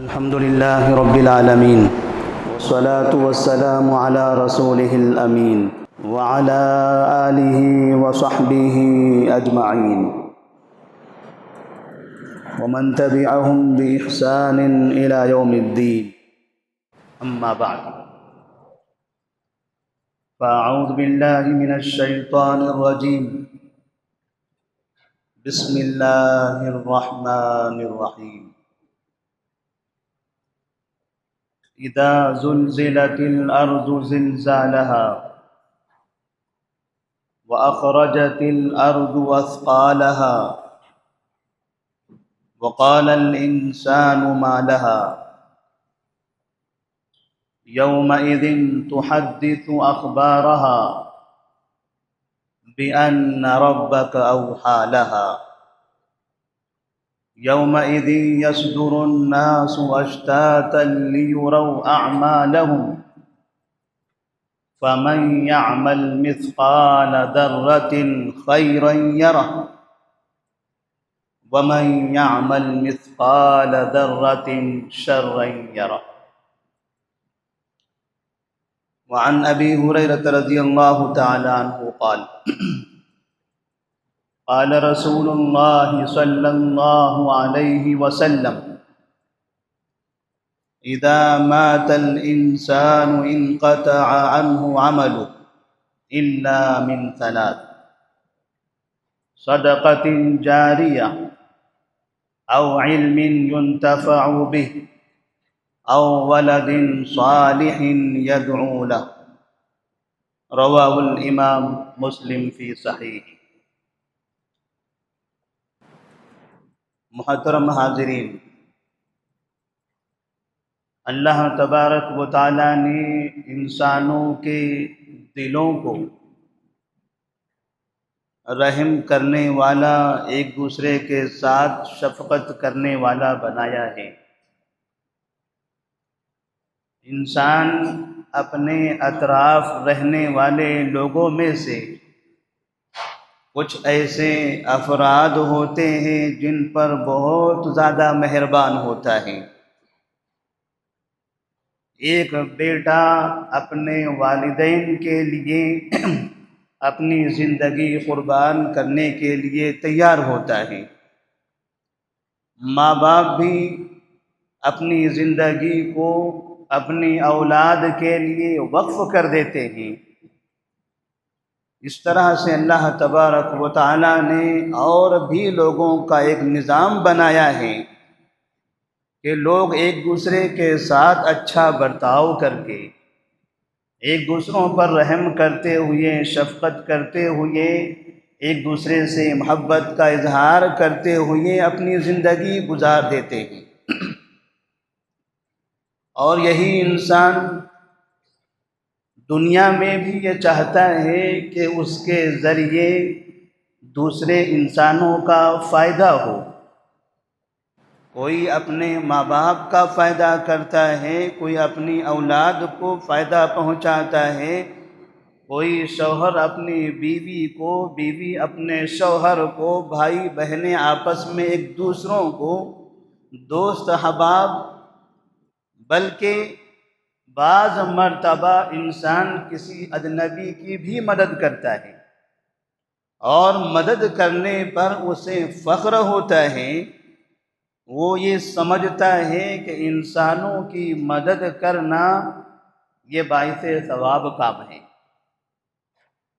الحمد لله رب العالمين والصلاة والسلام على رسوله الأمين وعلى آله وصحبه أجمعين ومن تبعهم بإحسان إلى يوم الدين. أما بعد، فأعوذ بالله من الشيطان الرجيم. بسم الله الرحمن الرحيم. إذا زلزلت الأرض زلزالها وأخرجت الأرض أثقالها وقال الإنسان ما لها يومئذ تحدث أخبارها بأن ربك أوحى لها يومئذ يصدر الناس أشتاتا ليروا أعمالهم فمن يعمل مثقال ذرة خيرا يره ومن يعمل مثقال ذرة شرا يره. وعن أبي هريرة رضي الله تعالى عنه قال قال رسول الله صلى الله عليه وسلم إذا مات الإنسان انقطع عنه عمله إلا من ثلاث: صدقة جارية أو علم ينتفع به أو ولد صالح يدعو له. رواه الإمام مسلم في صحیح. محترم حاضرین، اللہ تبارک و تعالیٰ نے انسانوں کے دلوں کو رحم کرنے والا، ایک دوسرے کے ساتھ شفقت کرنے والا بنایا ہے. انسان اپنے اطراف رہنے والے لوگوں میں سے کچھ ایسے افراد ہوتے ہیں جن پر بہت زیادہ مہربان ہوتا ہے. ایک بیٹا اپنے والدین کے لیے اپنی زندگی قربان کرنے کے لیے تیار ہوتا ہے. ماں باپ بھی اپنی زندگی کو اپنی اولاد کے لیے وقف کر دیتے ہیں. اس طرح سے اللہ تبارک و تعالیٰ نے اور بھی لوگوں کا ایک نظام بنایا ہے کہ لوگ ایک دوسرے کے ساتھ اچھا برتاؤ کر کے، ایک دوسروں پر رحم کرتے ہوئے، شفقت کرتے ہوئے، ایک دوسرے سے محبت کا اظہار کرتے ہوئے اپنی زندگی گزار دیتے ہیں. اور یہی انسان دنیا میں بھی یہ چاہتا ہے کہ اس کے ذریعے دوسرے انسانوں کا فائدہ ہو. کوئی اپنے ماں باپ کا فائدہ کرتا ہے، کوئی اپنی اولاد کو فائدہ پہنچاتا ہے، کوئی شوہر اپنی بیوی کو، بیوی اپنے شوہر کو، بھائی بہنیں آپس میں ایک دوسروں کو، دوست احباب، بلکہ بعض مرتبہ انسان کسی اجنبی کی بھی مدد کرتا ہے اور مدد کرنے پر اسے فخر ہوتا ہے. وہ یہ سمجھتا ہے کہ انسانوں کی مدد کرنا یہ باعث ثواب کام ہے.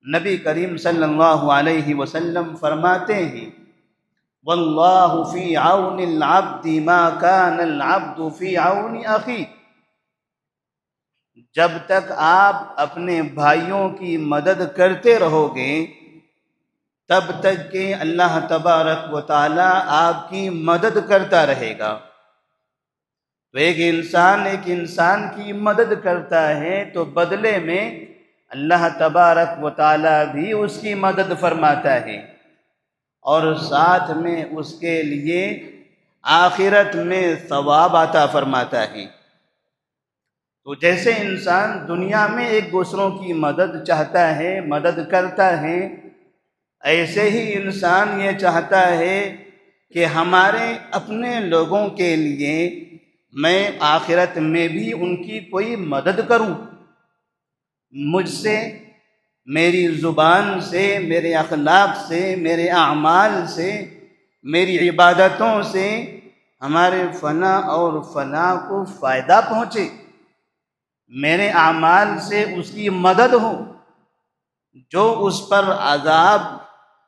نبی کریم صلی اللہ علیہ وسلم فرماتے ہیں: واللہ فی عون العبد ما کان العبد فی عون اخیہ. جب تک آپ اپنے بھائیوں کی مدد کرتے رہو گے تب تک کہ اللہ تبارک و تعالی آپ کی مدد کرتا رہے گا. تو ایک انسان کی مدد کرتا ہے تو بدلے میں اللہ تبارک و تعالی بھی اس کی مدد فرماتا ہے اور ساتھ میں اس کے لیے آخرت میں ثواب عطا فرماتا ہے. تو جیسے انسان دنیا میں ایک دوسروں کی مدد چاہتا ہے، مدد کرتا ہے، ایسے ہی انسان یہ چاہتا ہے کہ ہمارے اپنے لوگوں کے لیے میں آخرت میں بھی ان کی کوئی مدد کروں، مجھ سے، میری زبان سے، میرے اخلاق سے، میرے اعمال سے، میری عبادتوں سے ہمارے فلاں اور فلاں کو فائدہ پہنچے، میرے اعمال سے اس کی مدد ہو، جو اس پر عذاب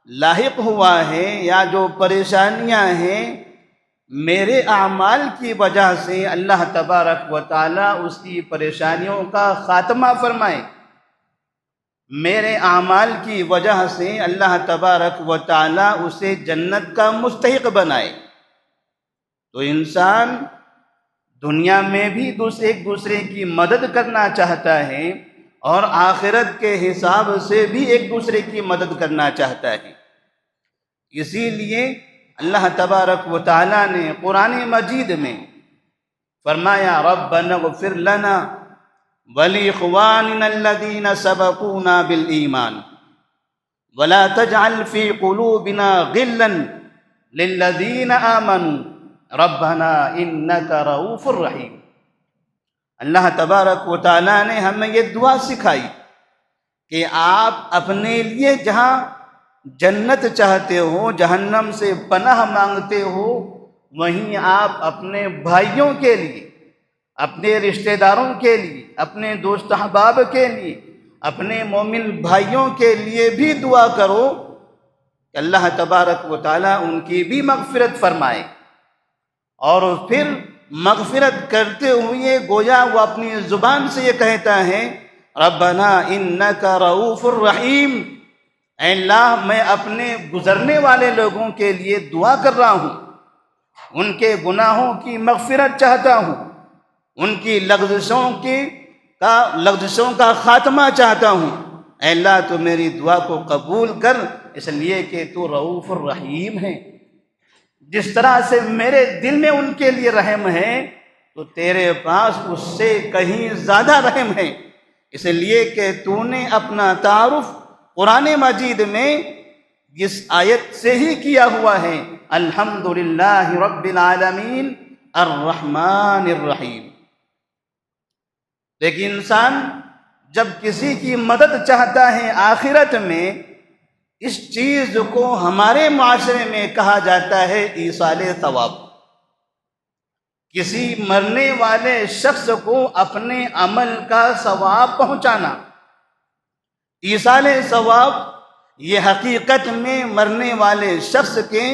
لاحق ہوا ہے یا جو پریشانیاں ہیں، میرے اعمال کی وجہ سے اللہ تبارک و تعالیٰ اس کی پریشانیوں کا خاتمہ فرمائے، میرے اعمال کی وجہ سے اللہ تبارک و تعالیٰ اسے جنت کا مستحق بنائے۔ تو انسان دنیا میں بھی ایک دوسرے کی مدد کرنا چاہتا ہے اور آخرت کے حساب سے بھی ایک دوسرے کی مدد کرنا چاہتا ہے۔ اسی لیے اللہ تبارک و تعالیٰ نے قرآن مجید میں فرمایا ربنا اغفر لنا ولإخواننا الذين سبقونا بالإيمان ولا تجعل في قلوبنا غلا للذين آمنوا ربنا إنك رؤوف رحيم۔ اللہ تبارک و تعالیٰ نے ہمیں یہ دعا سکھائی کہ آپ اپنے لیے جہاں جنت چاہتے ہو، جہنم سے پناہ مانگتے ہو، وہیں آپ اپنے بھائیوں کے لیے، اپنے رشتہ داروں کے لیے، اپنے دوست احباب کے لیے، اپنے مومن بھائیوں کے لیے بھی دعا کرو کہ اللہ تبارک و تعالیٰ ان کی بھی مغفرت فرمائے۔ اور پھر مغفرت کرتے ہوئے گویا وہ اپنی زبان سے یہ کہتا ہے ربنا انک رؤوف الرحیم، اے اللہ میں اپنے گزرنے والے لوگوں کے لیے دعا کر رہا ہوں، ان کے گناہوں کی مغفرت چاہتا ہوں، ان کی لغزشوں کا خاتمہ چاہتا ہوں، اے اللہ تو میری دعا کو قبول کر، اس لیے کہ تو رؤوف الرحیم ہے۔ جس طرح سے میرے دل میں ان کے لیے رحم ہے تو تیرے پاس اس سے کہیں زیادہ رحم ہے، اس لیے کہ تو نے اپنا تعارف قرآن مجید میں جس آیت سے ہی کیا ہوا ہے الحمدللہ رب العالمین الرحمن الرحیم۔ لیکن انسان جب کسی کی مدد چاہتا ہے آخرت میں، اس چیز کو ہمارے معاشرے میں کہا جاتا ہے ایصال ثواب۔ کسی مرنے والے شخص کو اپنے عمل کا ثواب پہنچانا، ایصال ثواب یہ حقیقت میں مرنے والے شخص کے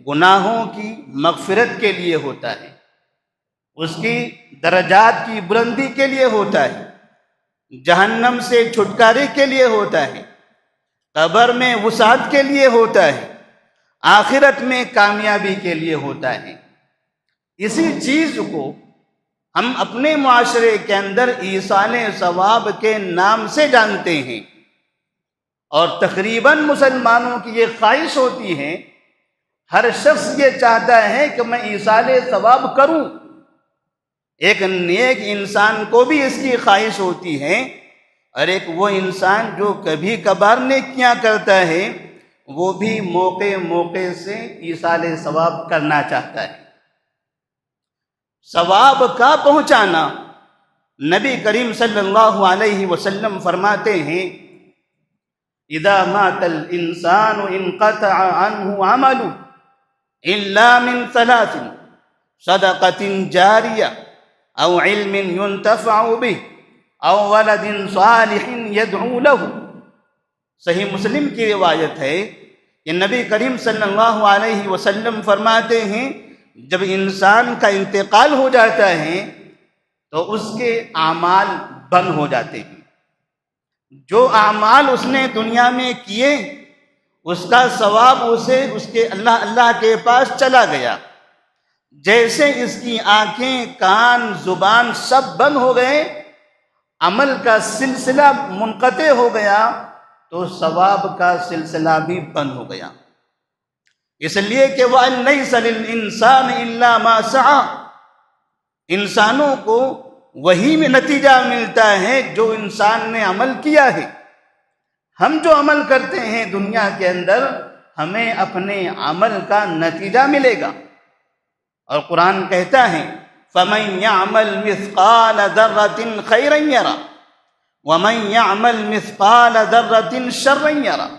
گناہوں کی مغفرت کے لیے ہوتا ہے، اس کی درجات کی بلندی کے لیے ہوتا ہے، جہنم سے چھٹکارے کے لیے ہوتا ہے، قبر میں وسعت کے لیے ہوتا ہے، آخرت میں کامیابی کے لیے ہوتا ہے۔ اسی چیز کو ہم اپنے معاشرے کے اندر ایصال ثواب کے نام سے جانتے ہیں، اور تقریباً مسلمانوں کی یہ خواہش ہوتی ہے، ہر شخص یہ چاہتا ہے کہ میں ایصال ثواب کروں۔ ایک نیک انسان کو بھی اس کی خواہش ہوتی ہے، اور ایک وہ انسان جو کبھی کبھار نیکیاں کرتا ہے وہ بھی موقع سے ایصال ثواب کرنا چاہتا ہے۔ ثواب کا پہنچانا، نبی کریم صلی اللہ علیہ وسلم فرماتے ہیں اذا مات الانسان انقطع عنه عمله الا من ثلاث صدقة جاریہ او علم ينتفع به او ولد صالح يدعو له۔ صحیح مسلم کی روایت ہے کہ نبی کریم صلی اللہ علیہ وسلم فرماتے ہیں جب انسان کا انتقال ہو جاتا ہے تو اس کے اعمال بند ہو جاتے ہیں، جو اعمال اس نے دنیا میں کیے اس کا ثواب اسے اللہ کے پاس چلا گیا۔ جیسے اس کی آنکھیں، کان، زبان سب بند ہو گئے، عمل کا سلسلہ منقطع ہو گیا، تو ثواب کا سلسلہ بھی بند ہو گیا۔ اس لیے کہ وَأَن لَيْسَ لِلْإِنسَانِ إِلَّا مَا سَعَى، انسانوں کو وہی میں نتیجہ ملتا ہے جو انسان نے عمل کیا ہے۔ ہم جو عمل کرتے ہیں دنیا کے اندر، ہمیں اپنے عمل کا نتیجہ ملے گا، اور قرآن کہتا ہے فَمَن يَعْمَلْ مِثْقَالَ ذَرَّةٍ خَيْرًا يَرَهُ وَمَن يَعْمَلْ مِثْقَالَ ذَرَّةٍ شَرًّا يَرَهُ۔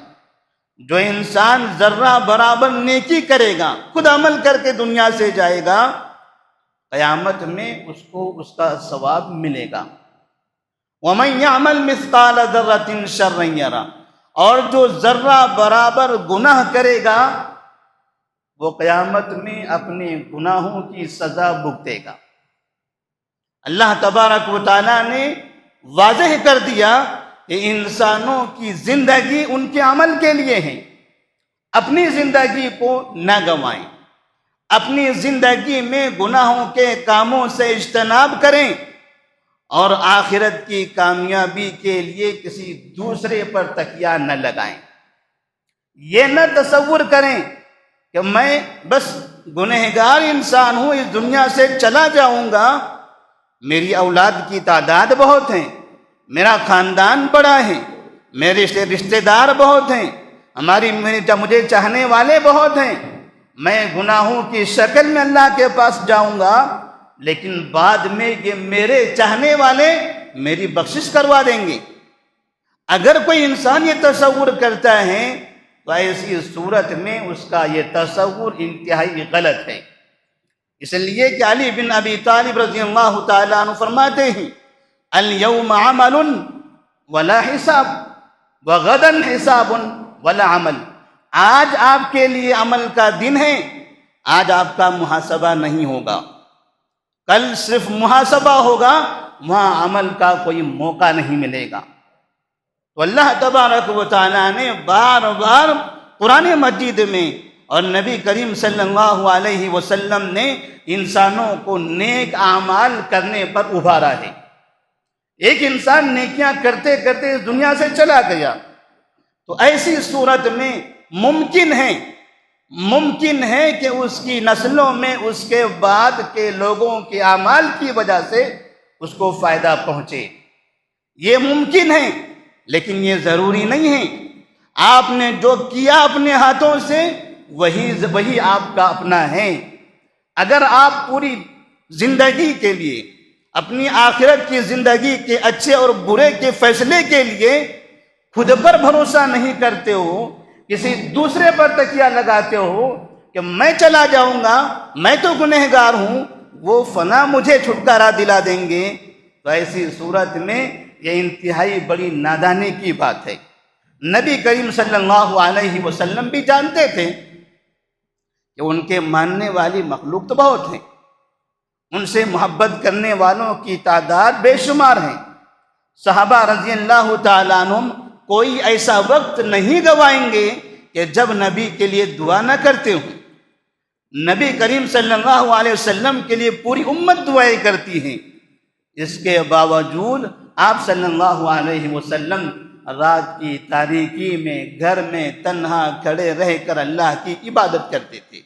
جو انسان ذرہ برابر نیکی کرے گا، خود عمل کر کے دنیا سے جائے گا، قیامت میں اس کو اس کا ثواب ملے گا۔ وَمَن يَعْمَلْ مِثْقَالَ ذَرَّةٍ شَرًّا يَرَهُ، اور جو ذرہ برابر گناہ کرے گا وہ قیامت میں اپنے گناہوں کی سزا بھگتے گا۔ اللہ تبارک و تعالیٰ نے واضح کر دیا کہ انسانوں کی زندگی ان کے عمل کے لیے ہے۔ اپنی زندگی کو نہ گنوائیں، اپنی زندگی میں گناہوں کے کاموں سے اجتناب کریں، اور آخرت کی کامیابی کے لیے کسی دوسرے پر تکیہ نہ لگائیں۔ یہ نہ تصور کریں کہ میں بس گنہگار انسان ہوں، اس دنیا سے چلا جاؤں گا، میری اولاد کی تعداد بہت ہے، میرا خاندان بڑا ہے، میرے رشتہ دار بہت ہیں، مجھے چاہنے والے بہت ہیں، میں گناہوں کی شکل میں اللہ کے پاس جاؤں گا، لیکن بعد میں یہ میرے چاہنے والے میری بخشش کروا دیں گے۔ اگر کوئی انسان یہ تصور کرتا ہے تو ایسی صورت میں اس کا یہ تصور انتہائی غلط ہے۔ اس لیے کہ علی بن ابی طالب رضی اللہ تعالیٰ عنہ فرماتے ہیں الیوم عمل ولا حساب وغدا حساب ولا عمل۔ آج آپ کے لیے عمل کا دن ہے، آج آپ کا محاسبہ نہیں ہوگا، کل صرف محاسبہ ہوگا، وہاں عمل کا کوئی موقع نہیں ملے گا۔ تو اللہ تبارک و تعالیٰ نے بار بار قرآن مجید میں اور نبی کریم صلی اللہ علیہ وسلم نے انسانوں کو نیک اعمال کرنے پر ابھارا ہے۔ ایک انسان نیکیاں کرتے کرتے اس دنیا سے چلا گیا تو ایسی صورت میں ممکن ہے کہ اس کی نسلوں میں اس کے بعد کے لوگوں کے اعمال کی وجہ سے اس کو فائدہ پہنچے۔ یہ ممکن ہے، لیکن یہ ضروری نہیں ہے۔ آپ نے جو کیا اپنے ہاتھوں سے وہی آپ کا اپنا ہے۔ اگر آپ پوری زندگی کے لیے، اپنی آخرت کی زندگی کے اچھے اور برے کے فیصلے کے لیے خود پر بھروسہ نہیں کرتے ہو، کسی دوسرے پر تکیہ لگاتے ہو کہ میں چلا جاؤں گا، میں تو گنہگار ہوں، وہ فلاں مجھے چھٹکارا دلا دیں گے، تو ایسی صورت میں یہ انتہائی بڑی نادانی کی بات ہے۔ نبی کریم صلی اللہ علیہ وسلم بھی جانتے تھے کہ ان کے ماننے والی مخلوق تو بہت ہیں، ان سے محبت کرنے والوں کی تعداد بے شمار ہیں۔ صحابہ رضی اللہ تعالیٰ عنہم کوئی ایسا وقت نہیں گوائیں گے کہ جب نبی کے لیے دعا نہ کرتے ہوں۔ نبی کریم صلی اللہ علیہ وسلم کے لیے پوری امت دعائیں کرتی ہیں، اس کے باوجود آپ صلی اللہ علیہ وسلم رات کی تاریکی میں گھر میں تنہا کھڑے رہ کر اللہ کی عبادت کرتے تھے۔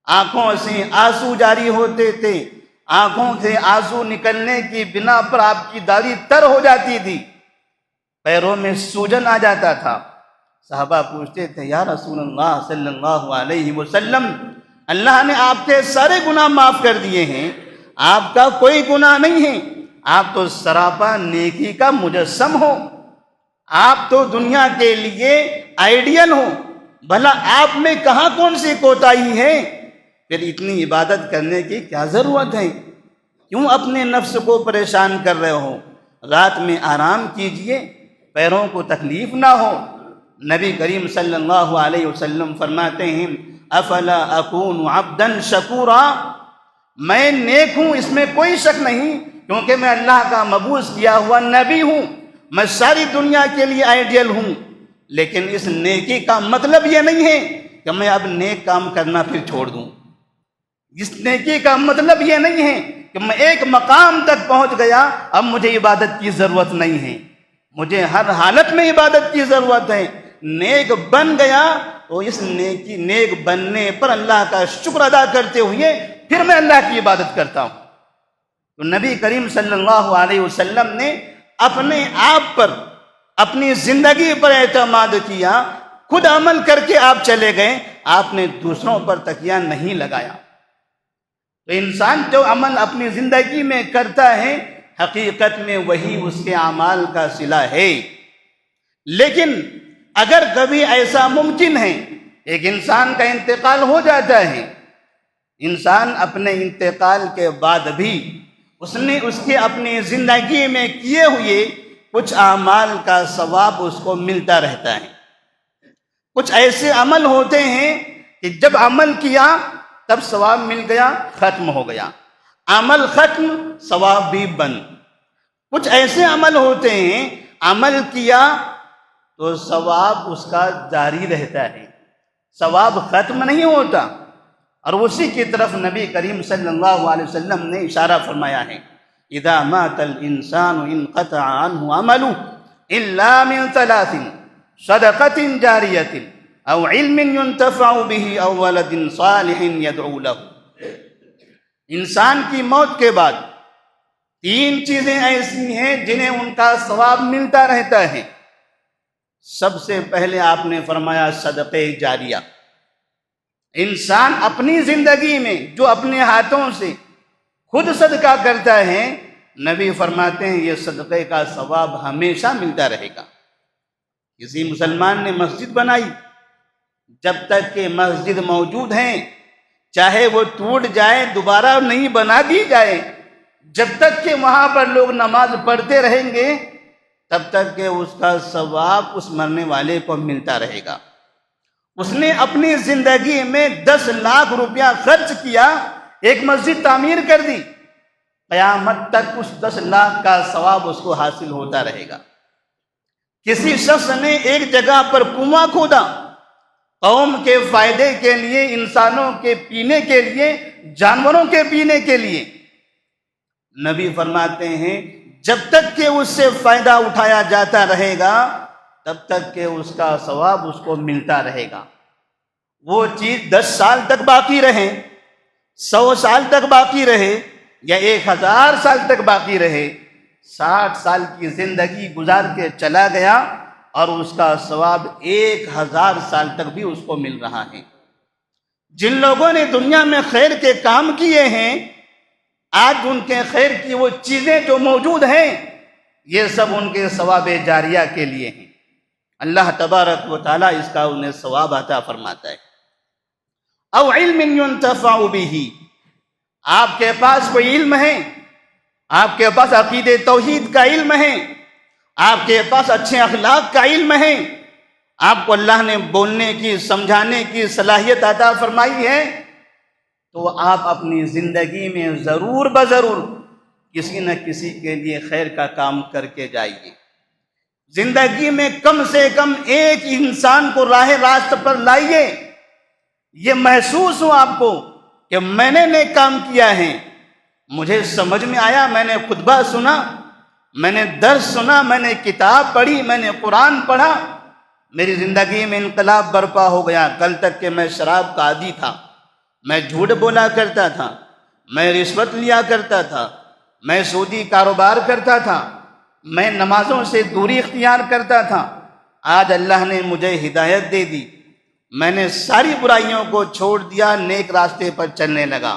آنکھوں سے آنسو جاری ہوتے تھے، آنکھوں سے آنسو نکلنے کی بنا پر آپ کی داڑھی تر ہو جاتی تھی، پیروں میں سوجن آ جاتا تھا۔ صحابہ پوچھتے تھے یا رسول اللہ صلی اللہ علیہ وسلم، اللہ نے آپ کے سارے گناہ معاف کر دیے ہیں، آپ کا کوئی گناہ نہیں ہے، آپ تو سراپا نیکی کا مجسم ہو، آپ تو دنیا کے لیے آئیڈیل ہو، بھلا آپ میں کہاں کون سی کوتاہی ہے؟ پھر اتنی عبادت کرنے کی کیا ضرورت ہے؟ کیوں اپنے نفس کو پریشان کر رہے ہو؟ رات میں آرام کیجئے، پیروں کو تکلیف نہ ہو۔ نبی کریم صلی اللہ علیہ وسلم فرماتے ہیں افلا اکون عبدا شکورا، میں نیک ہوں، اس میں کوئی شک نہیں، کیونکہ میں اللہ کا مبعوث کیا ہوا نبی ہوں، میں ساری دنیا کے لیے آئیڈیل ہوں، لیکن اس نیکی کا مطلب یہ نہیں ہے کہ میں اب نیک کام کرنا پھر چھوڑ دوں۔ اس نیکی کا مطلب یہ نہیں ہے کہ میں ایک مقام تک پہنچ گیا، اب مجھے عبادت کی ضرورت نہیں ہے، مجھے ہر حالت میں عبادت کی ضرورت ہے۔ نیک بن گیا تو اس نیک بننے پر اللہ کا شکر ادا کرتے ہوئے پھر میں اللہ کی عبادت کرتا ہوں۔ تو نبی کریم صلی اللہ علیہ وسلم نے اپنے آپ پر، اپنی زندگی پر اعتماد کیا، خود عمل کر کے آپ چلے گئے، آپ نے دوسروں پر تکیہ نہیں لگایا۔ تو انسان جو عمل اپنی زندگی میں کرتا ہے حقیقت میں وہی اس کے اعمال کا صلہ ہے۔ لیکن اگر کبھی ایسا ممکن ہے، ایک انسان کا انتقال ہو جاتا ہے، انسان اپنے انتقال کے بعد بھی اس نے اس کے اپنی زندگی میں کیے ہوئے کچھ اعمال کا ثواب اس کو ملتا رہتا ہے۔ کچھ ایسے عمل ہوتے ہیں کہ جب عمل کیا تب ثواب مل گیا، ختم ہو گیا، عمل ختم ثواب بھی بند۔ کچھ ایسے عمل ہوتے ہیں عمل کیا تو ثواب اس کا جاری رہتا ہے، ثواب ختم نہیں ہوتا۔ اور اسی کی طرف نبی کریم صلی اللہ علیہ وسلم نے اشارہ فرمایا ہے، اذا مات الانسان انقطع عنه عمله الا من ثلاث صدقۃ جاریۃ او علم ينتفع به او ولد صالح يدعو له۔ انسان کی موت کے بعد تین چیزیں ایسی ہیں جنہیں ان کا ثواب ملتا رہتا ہے۔ سب سے پہلے آپ نے فرمایا صدقہ جاریہ۔ انسان اپنی زندگی میں جو اپنے ہاتھوں سے خود صدقہ کرتا ہے، نبی فرماتے ہیں یہ صدقے کا ثواب ہمیشہ ملتا رہے گا۔ کسی مسلمان نے مسجد بنائی، جب تک کہ مسجد موجود ہے، چاہے وہ ٹوٹ جائے دوبارہ نہیں بنا دی جائے، جب تک کہ وہاں پر لوگ نماز پڑھتے رہیں گے تب تک کہ اس کا ثواب اس مرنے والے کو ملتا رہے گا۔ اس نے اپنی زندگی میں 10 لاکھ روپیہ خرچ کیا، ایک مسجد تعمیر کر دی، قیامت تک اس 10 لاکھ کا ثواب اس کو حاصل ہوتا رہے گا۔ کسی شخص نے ایک جگہ پر کنواں کھودا، قوم کے فائدے کے لیے، انسانوں کے پینے کے لیے، جانوروں کے پینے کے لیے، نبی فرماتے ہیں جب تک کہ اس سے فائدہ اٹھایا جاتا رہے گا تب تک کہ اس کا ثواب اس کو ملتا رہے گا۔ وہ چیز 10 سال تک باقی رہے، 100 سال تک باقی رہے، یا 1000 سال تک باقی رہے، 60 سال کی زندگی گزار کے چلا گیا اور اس کا ثواب 1000 سال تک بھی اس کو مل رہا ہے۔ جن لوگوں نے دنیا میں خیر کے کام کیے ہیں، آج ان کے خیر کی وہ چیزیں جو موجود ہیں، یہ سب ان کے ثواب جاریہ کے لیے ہیں۔ اللہ تبارک و تعالیٰ اس کا انہیں ثواب عطا فرماتا ہے۔ او علم ينتفع به، آپ کے پاس کوئی علم ہے، آپ کے پاس عقید توحید کا علم ہے، آپ کے پاس اچھے اخلاق کا علم ہے، آپ کو اللہ نے بولنے کی، سمجھانے کی صلاحیت عطا فرمائی ہے، تو آپ اپنی زندگی میں ضرور بضرور کسی نہ کسی کے لیے خیر کا کام کر کے جائیے۔ زندگی میں کم سے کم ایک انسان کو راہ راست پر لائیے، یہ محسوس ہو آپ کو کہ میں نے نیک کام کیا ہے، مجھے سمجھ میں آیا، میں نے خطبہ سنا، میں نے درس سنا، میں نے کتاب پڑھی، میں نے قرآن پڑھا، میری زندگی میں انقلاب برپا ہو گیا۔ کل تک کہ میں شراب کا عادی تھا، میں جھوٹ بولا کرتا تھا، میں رشوت لیا کرتا تھا، میں سودی کاروبار کرتا تھا، میں نمازوں سے دوری اختیار کرتا تھا، آج اللہ نے مجھے ہدایت دے دی، میں نے ساری برائیوں کو چھوڑ دیا، نیک راستے پر چلنے لگا۔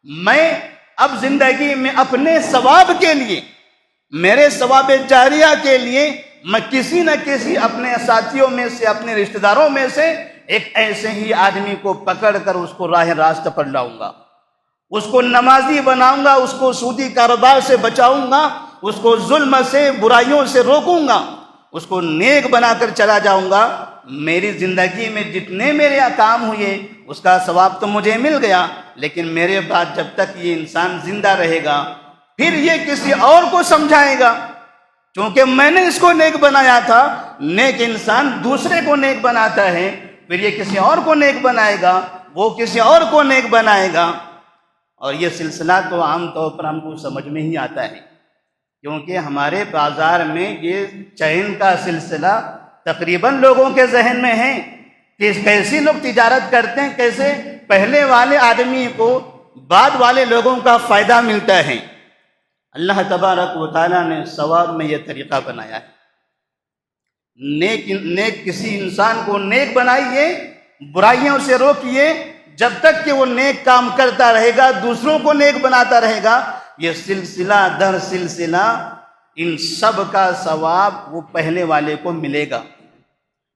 میں اب زندگی میں اپنے ثواب کے لیے، میرے ثواب جاریہ کے لیے، میں کسی نہ کسی اپنے ساتھیوں میں سے، اپنے رشتہ داروں میں سے ایک ایسے ہی آدمی کو پکڑ کر اس کو راہ راست پر لاؤں گا، اس کو نمازی بناؤں گا، اس کو سودی کاروبار سے بچاؤں گا، اس کو ظلم سے، برائیوں سے روکوں گا، اس کو نیک بنا کر چلا جاؤں گا۔ میری زندگی میں جتنے میرے کام ہوئے اس کا ثواب تو مجھے مل گیا، لیکن میرے بعد جب تک یہ انسان زندہ رہے گا پھر یہ کسی اور کو سمجھائے گا، چونکہ میں نے اس کو نیک بنایا تھا۔ نیک انسان دوسرے کو نیک بناتا ہے، پھر یہ کسی اور کو نیک بنائے گا، وہ کسی اور کو نیک بنائے گا، اور یہ سلسلہ تو عام طور پر ہم کو سمجھ میں ہی آتا ہے، کیونکہ ہمارے بازار میں یہ چین کا سلسلہ تقریباً لوگوں کے ذہن میں ہے کہ کیسے لوگ تجارت کرتے ہیں، کیسے پہلے والے آدمی کو بعد والے لوگوں کا فائدہ ملتا ہے۔ اللہ تبارک و تعالیٰ نے ثواب میں یہ طریقہ بنایا ہے، نیک کسی انسان کو نیک بنائیے، برائیوں سے روکیے، جب تک کہ وہ نیک کام کرتا رہے گا، دوسروں کو نیک بناتا رہے گا، یہ سلسلہ در سلسلہ ان سب کا ثواب وہ پہلے والے کو ملے گا۔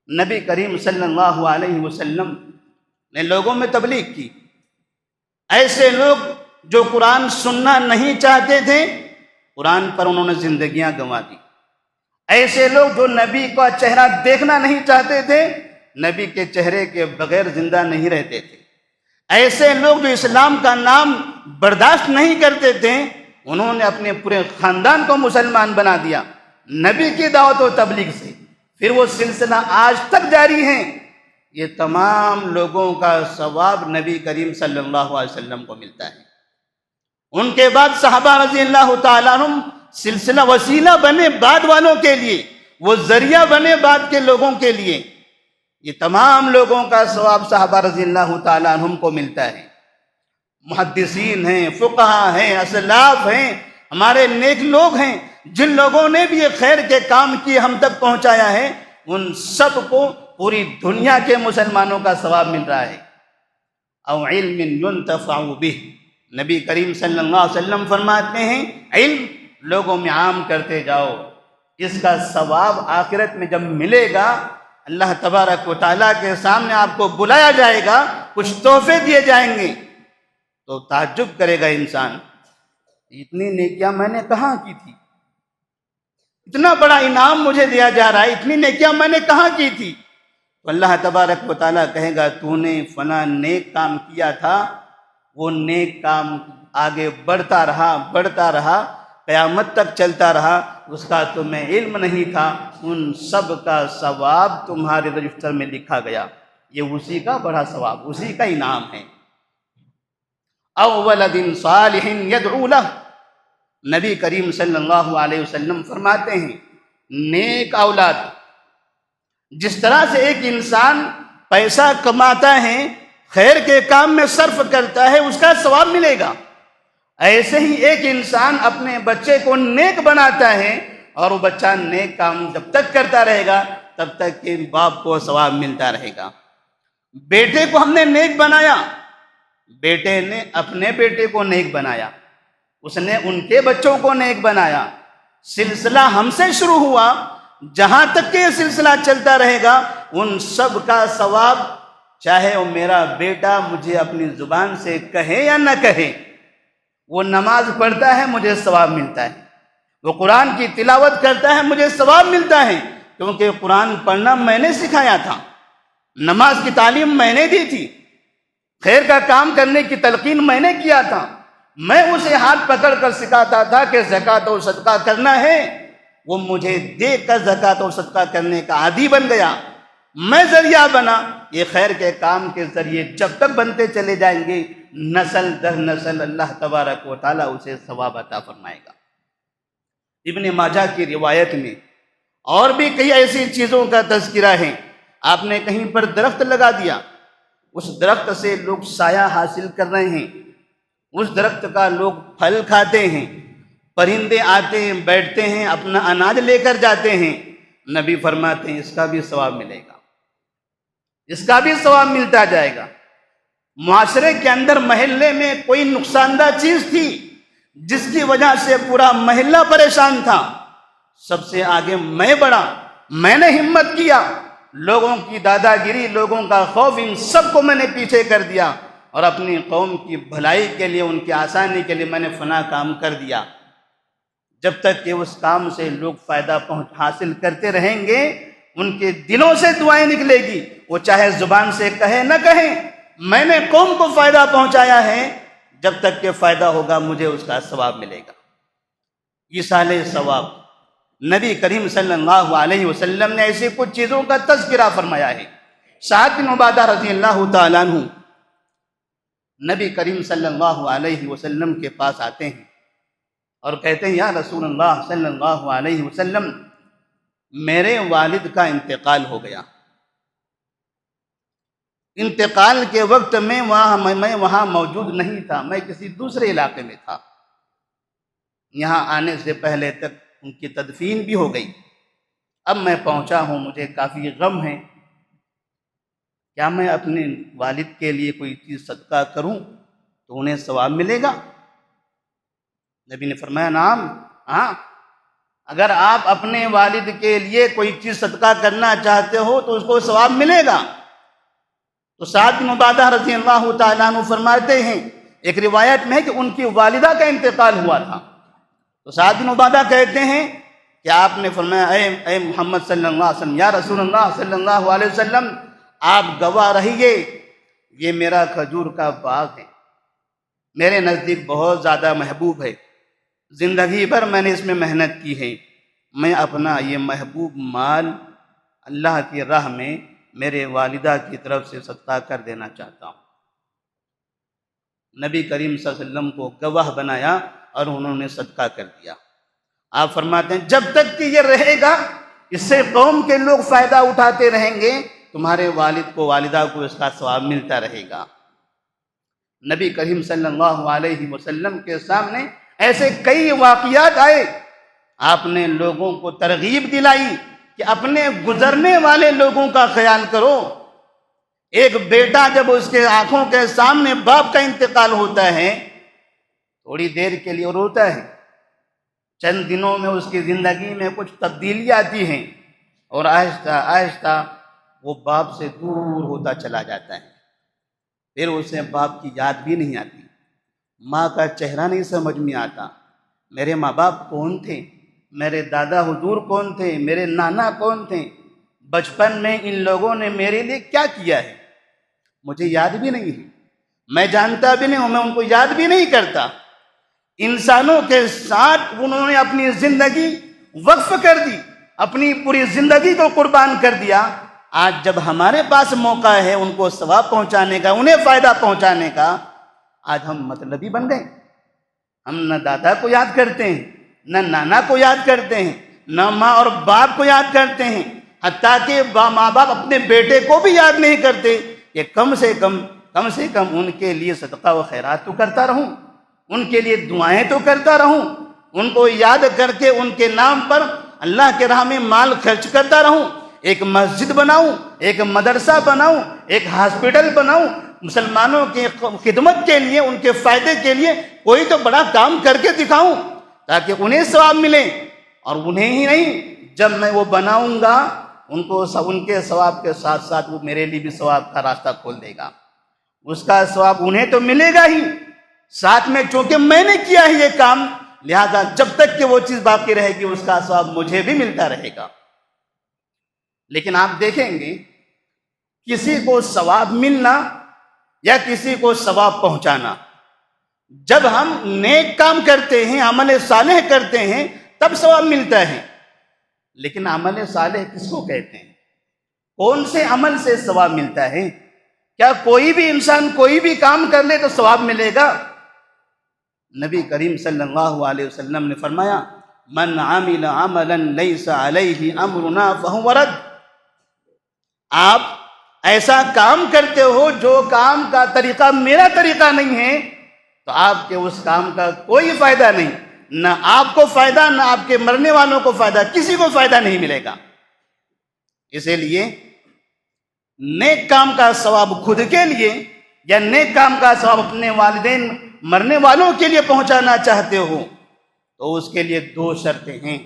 نبی کریم صلی اللہ علیہ وسلم نے لوگوں میں تبلیغ کی۔ ایسے لوگ جو قرآن سننا نہیں چاہتے تھے، قرآن پر انہوں نے زندگیاں گنوا دی۔ ایسے لوگ جو نبی کا چہرہ دیکھنا نہیں چاہتے تھے، نبی کے چہرے کے بغیر زندہ نہیں رہتے تھے۔ ایسے لوگ جو اسلام کا نام برداشت نہیں کرتے تھے، انہوں نے اپنے پورے خاندان کو مسلمان بنا دیا نبی کی دعوت و تبلیغ سے۔ پھر وہ سلسلہ آج تک جاری ہے۔ یہ تمام لوگوں کا ثواب نبی کریم صلی اللہ علیہ وسلم کو ملتا ہے۔ ان کے بعد صحابہ رضی اللہ تعالیٰ عنہم سلسلہ وسیلہ بنے بعد والوں کے لیے، وہ ذریعہ بنے بعد کے لوگوں کے لیے۔ یہ تمام لوگوں کا ثواب صحابہ رضی اللہ تعالیٰ عنہم کو ملتا ہے۔ محدثین ہیں، فقہا ہیں، اسلاف ہیں، ہمارے نیک لوگ ہیں، جن لوگوں نے بھی یہ خیر کے کام کیے ہم تک پہنچایا ہے، ان سب کو پوری دنیا کے مسلمانوں کا ثواب مل رہا ہے۔ او علم ينتفع به، نبی کریم صلی اللہ علیہ وسلم فرماتے ہیں علم لوگوں میں عام کرتے جاؤ، اس کا ثواب آخرت میں جب ملے گا، اللہ تبارک و تعالیٰ کے سامنے آپ کو بلایا جائے گا، کچھ تحفے دیے جائیں گے، تو تعجب کرے گا انسان، اتنی نیکیاں میں نے کہاں کی تھی، اتنا بڑا انعام مجھے دیا جا رہا ہے، اتنی نیکیاں میں نے کہاں کی تھی؟ تو اللہ تبارک و تعالیٰ کہے گا تو نے فلاں نیک کام کیا تھا، وہ نیک کام آگے بڑھتا رہا، قیامت تک چلتا رہا، اس کا تمہیں علم نہیں تھا، ان سب کا ثواب تمہارے رجسٹر میں لکھا گیا۔ یہ اسی کا بڑا ثواب، اسی کا انعام ہے۔ او ولد صالح یدعو لہ، نبی کریم صلی اللہ علیہ وسلم فرماتے ہیں نیک اولاد، جس طرح سے ایک انسان پیسہ کماتا ہے، خیر کے کام میں صرف کرتا ہے، اس کا ثواب ملے گا، ایسے ہی ایک انسان اپنے بچے کو نیک بناتا ہے، اور وہ بچہ نیک کام جب تک کرتا رہے گا تب تک کہ باپ کو ثواب ملتا رہے گا۔ بیٹے کو ہم نے نیک بنایا، بیٹے نے اپنے بیٹے کو نیک بنایا، اس نے ان کے بچوں کو نیک بنایا، سلسلہ ہم سے شروع ہوا، جہاں تک کہ یہ سلسلہ چلتا رہے گا، ان سب کا ثواب، چاہے وہ میرا بیٹا مجھے اپنی زبان سے کہے یا نہ کہے، وہ نماز پڑھتا ہے مجھے ثواب ملتا ہے، وہ قرآن کی تلاوت کرتا ہے مجھے ثواب ملتا ہے، کیونکہ قرآن پڑھنا میں نے سکھایا تھا، نماز کی تعلیم میں نے دی تھی، خیر کا کام کرنے کی تلقین میں نے کیا تھا، میں اسے ہاتھ پکڑ کر سکھاتا تھا کہ زکوٰۃ اور صدقہ کرنا ہے، وہ مجھے دیکھ کر زکوٰۃ اور صدقہ کرنے کا عادی بن گیا، میں ذریعہ بنا۔ یہ خیر کے کام کے ذریعے جب تک بنتے چلے جائیں گے، نسل در نسل اللہ تبارک و تعالیٰ اسے ثواب عطا فرمائے گا۔ ابن ماجہ کی روایت میں اور بھی کئی ایسی چیزوں کا تذکرہ ہے۔ آپ نے کہیں پر درخت لگا دیا، اس درخت سے لوگ سایہ حاصل کر رہے ہیں، اس درخت کا لوگ پھل کھاتے ہیں، پرندے آتے ہیں بیٹھتے ہیں، اپنا اناج لے کر جاتے ہیں، نبی فرماتے ہیں اس کا بھی ثواب ملے گا، اس کا بھی ثواب ملتا جائے گا۔ معاشرے کے اندر محلے میں کوئی نقصان دہ چیز تھی جس کی وجہ سے پورا محلہ پریشان تھا، سب سے آگے میں بڑھا، میں نے ہمت کیا، لوگوں کی دادا گیری، لوگوں کا خوف، ان سب کو میں نے پیچھے کر دیا، اور اپنی قوم کی بھلائی کے لیے، ان کی آسانی کے لیے میں نے فلاں کام کر دیا۔ جب تک کہ اس کام سے لوگ فائدہ حاصل کرتے رہیں گے، ان کے دلوں سے دعائیں نکلے گی، وہ چاہے زبان سے کہے نہ کہیں، میں نے قوم کو فائدہ پہنچایا ہے، جب تک کہ فائدہ ہوگا مجھے اس کا ثواب ملے گا۔ ایصال ثواب، نبی کریم صلی اللہ علیہ وسلم نے ایسی کچھ چیزوں کا تذکرہ فرمایا ہے۔ سعد بن عبادہ رضی اللہ تعالیٰ عنہ نبی کریم صلی اللہ علیہ وسلم کے پاس آتے ہیں اور کہتے ہیں یا رسول اللہ صلی اللہ علیہ وسلم، میرے والد کا انتقال ہو گیا، انتقال کے وقت میں وہاں موجود نہیں تھا، میں کسی دوسرے علاقے میں تھا، یہاں آنے سے پہلے تک ان کی تدفین بھی ہو گئی، اب میں پہنچا ہوں، مجھے کافی غم ہے، کیا میں اپنے والد کے لیے کوئی چیز صدقہ کروں تو انہیں ثواب ملے گا؟ نبی نے فرمایا نعم، ہاں، اگر آپ اپنے والد کے لیے کوئی چیز صدقہ کرنا چاہتے ہو تو اس کو ثواب ملے گا۔ تو سعد بن عبادہ رضی اللہ تعالیٰ عنہ فرماتے ہیں، ایک روایت میں ہے کہ ان کی والدہ کا انتقال ہوا تھا، تو سعد بن عبادہ کہتے ہیں کہ آپ نے فرمایا اے محمد صلی اللہ علیہ وسلم، یا رسول اللہ صلی اللہ علیہ وسلم، آپ گواہ رہیے، یہ میرا کھجور کا باغ ہے، میرے نزدیک بہت زیادہ محبوب ہے، زندگی بھر میں نے اس میں محنت کی ہے، میں اپنا یہ محبوب مال اللہ کی راہ میں میرے والدہ کی طرف سے صدقہ کر دینا چاہتا ہوں۔ نبی کریم صلی اللہ علیہ وسلم کو گواہ بنایا اور انہوں نے صدقہ کر دیا۔ آپ فرماتے ہیں جب تک کہ یہ رہے گا، اس سے قوم کے لوگ فائدہ اٹھاتے رہیں گے، تمہارے والد کو، والدہ کو اس کا ثواب ملتا رہے گا۔ نبی کریم صلی اللہ علیہ وسلم کے سامنے ایسے کئی واقعات آئے، آپ نے لوگوں کو ترغیب دلائی کہ اپنے گزرنے والے لوگوں کا خیال کرو۔ ایک بیٹا جب اس کے آنکھوں کے سامنے باپ کا انتقال ہوتا ہے، تھوڑی دیر کے لیے روتا ہے، چند دنوں میں اس کی زندگی میں کچھ تبدیلی آتی ہیں اور آہستہ آہستہ وہ باپ سے دور ہوتا چلا جاتا ہے، پھر اسے باپ کی یاد بھی نہیں آتی، ماں کا چہرہ نہیں سمجھ میں آتا، میرے ماں باپ کون تھے، میرے دادا حضور کون تھے، میرے نانا کون تھے، بچپن میں ان لوگوں نے میرے لیے کیا کیا ہے، مجھے یاد بھی نہیں ہے، میں جانتا بھی نہیں ہوں، میں ان کو یاد بھی نہیں کرتا۔ انسانوں کے ساتھ انہوں نے اپنی زندگی وقف کر دی، اپنی پوری زندگی کو قربان کر دیا۔ آج جب ہمارے پاس موقع ہے ان کو ثواب پہنچانے کا، انہیں فائدہ پہنچانے کا، آج ہم مطلبی بن گئے۔ ہم نہ دادا کو یاد کرتے ہیں، نہ نانا کو یاد کرتے ہیں، نہ ماں اور باپ کو یاد کرتے ہیں، حتیٰ کہ ماں باپ اپنے بیٹے کو بھی یاد نہیں کرتے کہ کم سے کم ان کے لیے صدقہ و خیرات تو کرتا رہوں، ان کے لیے دعائیں تو کرتا رہوں، ان کو یاد کر کے ان کے نام پر اللہ کے راہ میں مال خرچ کرتا رہوں، ایک مسجد بناؤں، ایک مدرسہ بناؤں، ایک ہاسپٹل بناؤں، مسلمانوں کی خدمت کے لیے، ان کے فائدے کے لیے کوئی تو بڑا کام کر کے دکھاؤں تاکہ انہیں ثواب ملے، اور انہیں ہی نہیں، جب میں وہ بناؤں گا ان کے ثواب کے ساتھ ساتھ وہ میرے لیے بھی ثواب کا راستہ کھول دے گا، اس کا ثواب انہیں تو ملے گا ہی، ساتھ میں چونکہ میں نے کیا ہے یہ کام، لہذا جب تک کہ وہ چیز باقی رہے گی اس کا ثواب مجھے بھی ملتا رہے گا۔ لیکن آپ دیکھیں گے کسی کو ثواب ملنا یا کسی کو ثواب پہنچانا، جب ہم نیک کام کرتے ہیں، عمل صالح کرتے ہیں، تب ثواب ملتا ہے۔ لیکن عمل صالح کس کو کہتے ہیں؟ کون سے عمل سے ثواب ملتا ہے؟ کیا کوئی بھی انسان کوئی بھی کام کر لے تو ثواب ملے گا؟ نبی کریم صلی اللہ علیہ وسلم نے فرمایا من عمل عملا لیس علیہ امرنا فہو رد۔ آپ ایسا کام کرتے ہو جو کام کا طریقہ میرا طریقہ نہیں ہے تو آپ کے اس کام کا کوئی فائدہ نہیں، نہ آپ کو فائدہ، نہ آپ کے مرنے والوں کو فائدہ، کسی کو فائدہ نہیں ملے گا۔ اسی لیے نیک کام کا ثواب خود کے لیے یا نیک کام کا ثواب اپنے والدین مرنے والوں کے لیے پہنچانا چاہتے ہو تو اس کے لیے دو شرطیں ہیں۔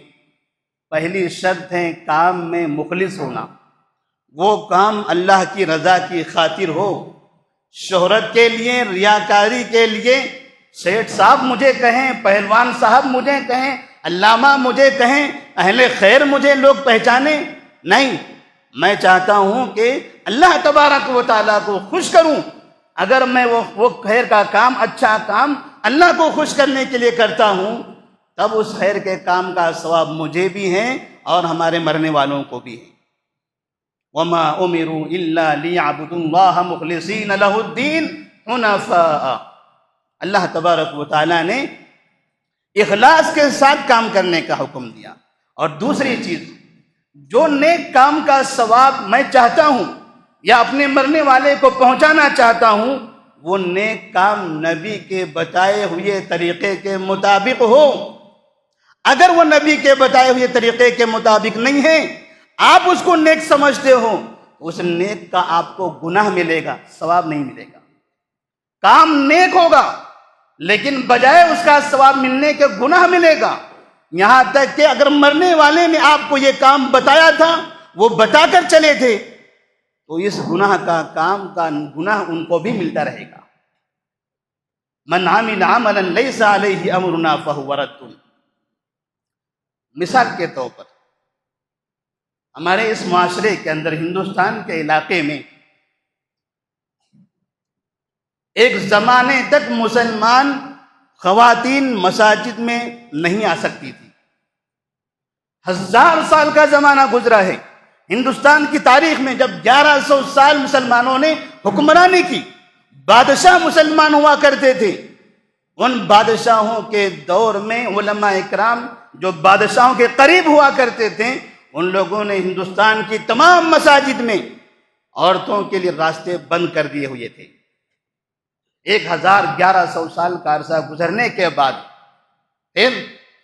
پہلی شرط ہے کام میں مخلص ہونا، وہ کام اللہ کی رضا کی خاطر ہو، شہرت کے لیے، ریاکاری کے لیے، سیٹھ صاحب مجھے کہیں، پہلوان صاحب مجھے کہیں، علامہ مجھے کہیں، اہل خیر مجھے لوگ پہچانے، نہیں، میں چاہتا ہوں کہ اللہ تبارک و تعالیٰ کو خوش کروں۔ اگر میں وہ خیر کا کام، اچھا کام اللہ کو خوش کرنے کے لیے کرتا ہوں تب اس خیر کے کام کا ثواب مجھے بھی ہے اور ہمارے مرنے والوں کو بھی ہے۔ وَمَا أُمِرُوا إِلَّا لِيَعْبُدُوا اللَّهَ مُخْلِصِينَ لَهُ الدِّينَ حُنَفَاءَ۔ اللہ تبارک و تعالیٰ نے اخلاص کے ساتھ کام کرنے کا حکم دیا۔ اور دوسری چیز، جو نیک کام کا ثواب میں چاہتا ہوں یا اپنے مرنے والے کو پہنچانا چاہتا ہوں، وہ نیک کام نبی کے بتائے ہوئے طریقے کے مطابق ہو۔ اگر وہ نبی کے بتائے ہوئے طریقے کے مطابق نہیں ہے، آپ اس کو نیک سمجھتے ہو اس نیک کا آپ کو گناہ ملے گا، ثواب نہیں ملے گا۔ کام نیک ہوگا لیکن بجائے اس کا ثواب ملنے کے گناہ ملے گا، یہاں تک کہ اگر مرنے والے نے آپ کو یہ کام بتایا تھا، وہ بتا کر چلے تھے، تو اس گناہ کا کام کا گناہ ان کو بھی ملتا رہے گا۔ من عمل عملا لیس علیہ امرنا فہو رد۔ مثال کے طور پر ہمارے اس معاشرے کے اندر، ہندوستان کے علاقے میں ایک زمانے تک مسلمان خواتین مساجد میں نہیں آ سکتی تھی۔ 1000 سال کا زمانہ گزرا ہے ہندوستان کی تاریخ میں، جب 1100 سال مسلمانوں نے حکمرانی کی، بادشاہ مسلمان ہوا کرتے تھے۔ ان بادشاہوں کے دور میں علماء اکرام جو بادشاہوں کے قریب ہوا کرتے تھے، ان لوگوں نے ہندوستان کی تمام مساجد میں عورتوں کے لیے راستے بند کر دیے ہوئے تھے۔ 1100 سال کا عرصہ گزرنے کے بعد پھر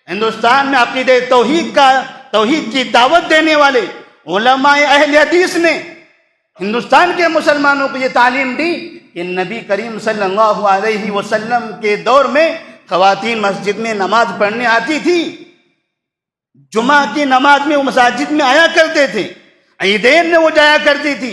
ہندوستان میں عقیدہ توحید کی دعوت دینے والے علماء اہل حدیث نے ہندوستان کے مسلمانوں کو یہ تعلیم دی کہ نبی کریم صلی اللہ علیہ وسلم کے دور میں خواتین مسجد میں نماز پڑھنے آتی تھی، جمعہ کی نماز میں وہ مساجد میں آیا کرتے تھے، عیدین میں وہ جایا کرتی تھی،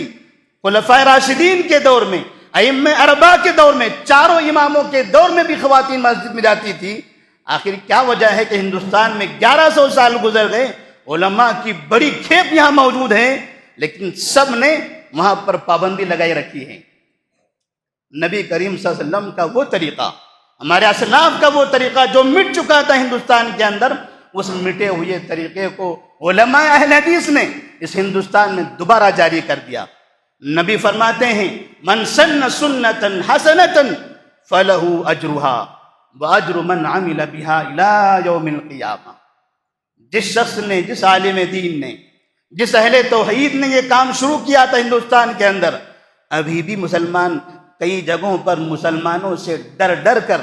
خلفائے راشدین کے دور میں، ائمہ اربعہ کے دور میں، چاروں اماموں کے دور میں بھی خواتین مسجد میں جاتی تھی۔ آخر کیا وجہ ہے کہ ہندوستان میں 1100 سال گزر گئے، علماء کی بڑی کھیپ یہاں موجود ہے، لیکن سب نے وہاں پر پابندی لگائی رکھی ہے۔ نبی کریم صلی اللہ علیہ وسلم کا وہ طریقہ، ہمارے اسلاف کا وہ طریقہ جو مٹ چکا تھا ہندوستان کے اندر، اس مٹے ہوئے طریقے کو علماء اہل حدیث نے اس ہندوستان میں دوبارہ جاری کر دیا۔ نبی فرماتے ہیں من سن سنتا حسنتا فلہ اجرہا واجر من عمل بہا الی یوم القیامہ۔ جس شخص نے، جس عالم دین نے، جس اہل توحید نے یہ کام شروع کیا تھا ہندوستان کے اندر، ابھی بھی مسلمان کئی جگہوں پر مسلمانوں سے ڈر ڈر کر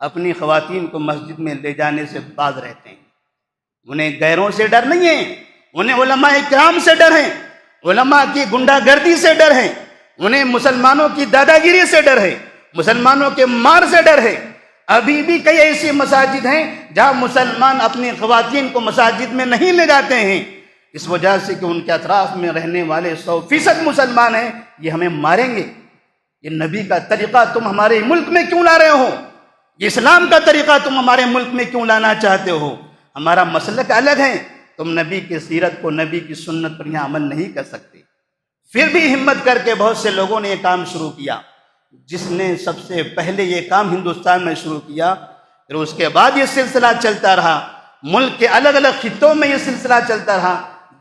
اپنی خواتین کو مسجد میں لے جانے سے باز رہتے ہیں۔ انہیں غیروں سے ڈر نہیں ہے، انہیں علماء اکرام سے ڈر ہے، علماء کی گنڈا گردی سے ڈر ہے، انہیں مسلمانوں کی دادا گیری سے ڈر ہے، مسلمانوں کے مار سے ڈر ہے۔ ابھی بھی کئی ایسی مساجد ہیں جہاں مسلمان اپنی خواتین کو مساجد میں نہیں لے جاتے ہیں، اس وجہ سے کہ ان کے اطراف میں رہنے والے 100% مسلمان ہیں، یہ ہمیں ماریں گے۔ یہ نبی کا طریقہ تم ہمارے ملک میں کیوں لا رہے ہو؟ یہ اسلام کا طریقہ تم ہمارے ملک میں کیوں لانا چاہتے ہو؟ ہمارا مسلک الگ ہے، تم نبی کی سیرت کو، نبی کی سنت پر یہاں عمل نہیں کر سکتے۔ پھر بھی ہمت کر کے بہت سے لوگوں نے یہ کام شروع کیا۔ جس نے سب سے پہلے یہ کام ہندوستان میں شروع کیا، پھر اس کے بعد یہ سلسلہ چلتا رہا، ملک کے الگ الگ خطوں میں یہ سلسلہ چلتا رہا،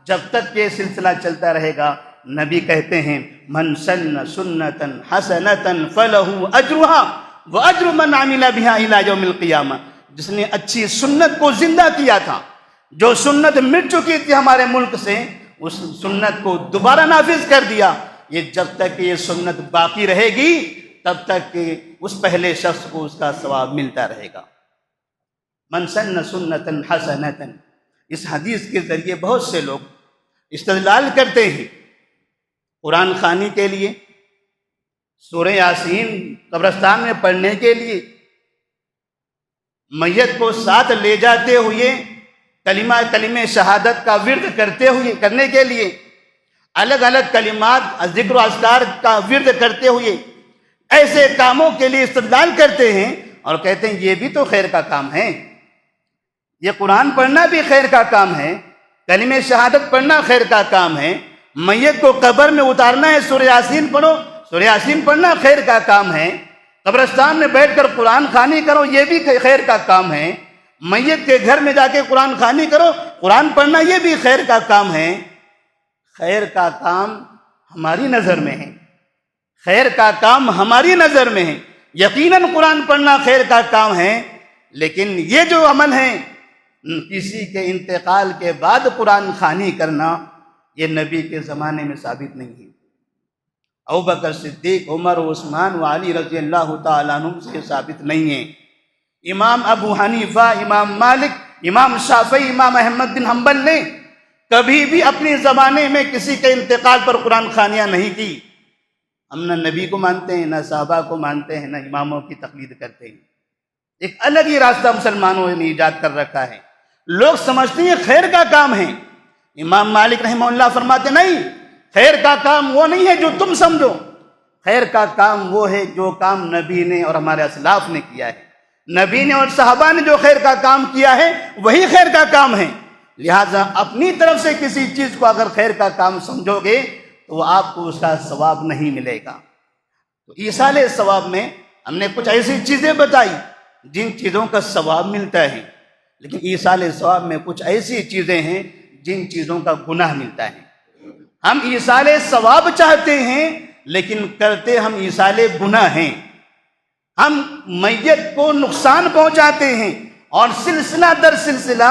جب تک یہ سلسلہ چلتا رہے گا۔ نبی کہتے ہیں من سن سنتا حسنتا فلہ اجرہا واجر من عمل بہا الی یوم القیامہ۔ جس نے اچھی سنت کو زندہ کیا تھا، جو سنت مٹ چکی تھی ہمارے ملک سے، اس سنت کو دوبارہ نافذ کر دیا۔ یہ جب تک کہ یہ سنت باقی رہے گی تب تک کہ اس پہلے شخص کو اس کا ثواب ملتا رہے گا۔ من سن سنتا حسنتا، اس حدیث کے ذریعے بہت سے لوگ استدلال کرتے ہیں قرآن خوانی کے لیے، سورہ یاسین قبرستان میں پڑھنے کے لیے، میت کو ساتھ لے جاتے ہوئے کلمہ شہادت کا ورد کرنے کے لیے، الگ الگ کلمات ذکر و اذکار کا ورد کرتے ہوئے، ایسے کاموں کے لیے استدلال کرتے ہیں اور کہتے ہیں یہ بھی تو خیر کا کام ہے، یہ قرآن پڑھنا بھی خیر کا کام ہے، کلمہ شہادت پڑھنا خیر کا کام ہے، میت کو قبر میں اتارنا ہے، سورہ یاسین پڑھو، سورہ یاسین پڑھنا خیر کا کام ہے، قبرستان میں بیٹھ کر قرآن خوانی کرو، یہ بھی خیر کا کام ہے، میت کے گھر میں جا کے قرآن خوانی کرو، قرآن پڑھنا یہ بھی خیر کا کام ہے۔ خیر کا کام ہماری نظر میں ہے، خیر کا کام ہماری نظر میں ہے، یقیناً قرآن پڑھنا خیر کا کام ہے، لیکن یہ جو عمل ہے کسی کے انتقال کے بعد قرآن خوانی کرنا، یہ نبی کے زمانے میں ثابت نہیں ہے۔ ابوبکر صدیق، عمر و عثمان و علی رضی اللہ تعالیٰ عنہ سے یہ ثابت نہیں ہے۔ امام ابو حنیفہ، امام مالک، امام شافعی، امام احمد بن حنبل نے کبھی بھی اپنے زمانے میں کسی کے انتقال پر قرآن خوانیاں نہیں کی۔ ہم نہ نبی کو مانتے ہیں، نہ صحابہ کو مانتے ہیں، نہ اماموں کی تقلید کرتے ہیں۔ ایک الگ ہی راستہ مسلمانوں نے ایجاد کر رکھا ہے۔ لوگ سمجھتے ہیں خیر کا کام ہے۔ امام مالک رحمہ اللہ فرماتے نہیں، خیر کا کام وہ نہیں ہے جو تم سمجھو، خیر کا کام وہ ہے جو کام نبی نے اور ہمارے اسلاف نے کیا ہے۔ نبی نے اور صحابہ نے جو خیر کا کام کیا ہے وہی خیر کا کام ہے۔ لہٰذا اپنی طرف سے کسی چیز کو اگر خیر کا کام سمجھو گے تو وہ آپ کو اس کا ثواب نہیں ملے گا۔ تو ایصال ثواب میں ہم نے کچھ ایسی چیزیں بتائی جن چیزوں کا ثواب ملتا ہے، لیکن ایصال ثواب میں کچھ ایسی چیزیں ہیں جن چیزوں کا گناہ ملتا ہے۔ ہم ایصال ثواب چاہتے ہیں لیکن کرتے ہم ایصال گناہ ہیں۔ ہم میت کو نقصان پہنچاتے ہیں اور سلسلہ در سلسلہ